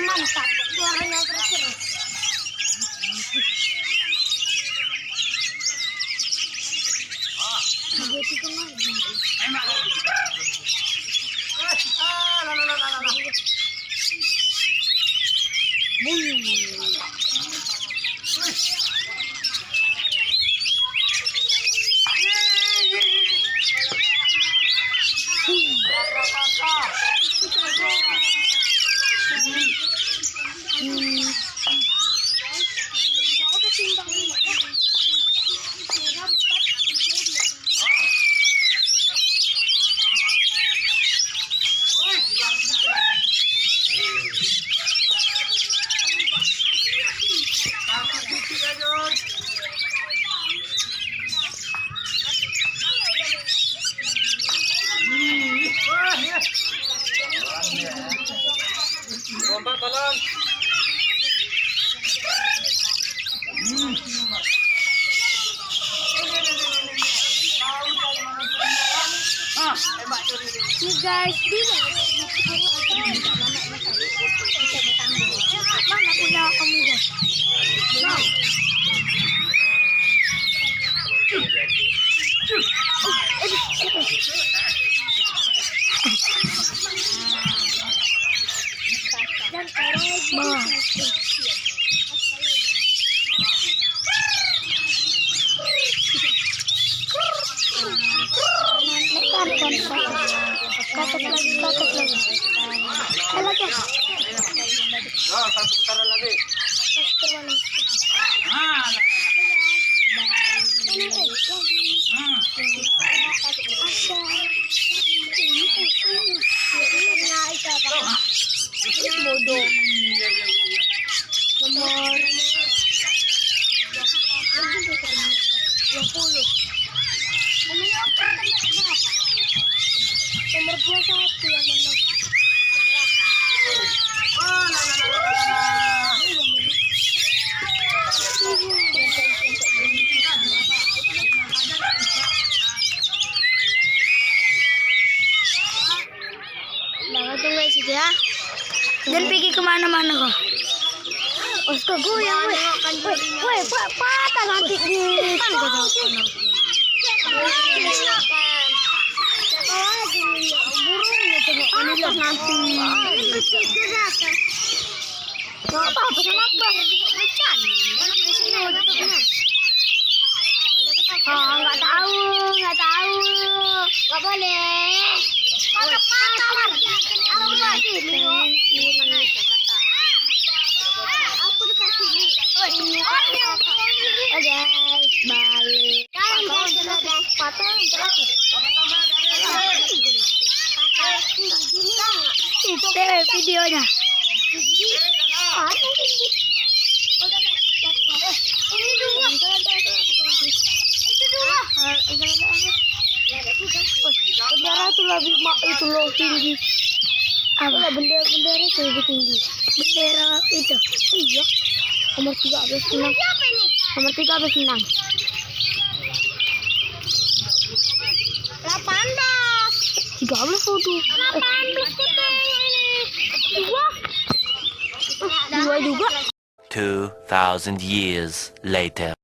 Mantap, suaranya terus. Lompat tolong. Nih guys, di mana punya kamu guys? Satu putaran lagi. Nomor 21 yang menang. Nah, tunggu situ ya. Dan pergi kemana-mana kok. Osko goyang, woi, patah nanti di burungnya tengok ini lah nanti. Apa sama Akbar? Oh, nggak tahu, nggak boleh. Patah. Aku dekat sini. Oh guys, balik. Patah itu videonya. Ini dua. Bendera itu lebih itu loh tinggi. Apa bendera itu lebih tinggi. Bendera itu. Iya. Nomor 13 menang. Nomor 13 menang. 18. 13 foto. 18 foto ini. Dua juga. 2,000 years later.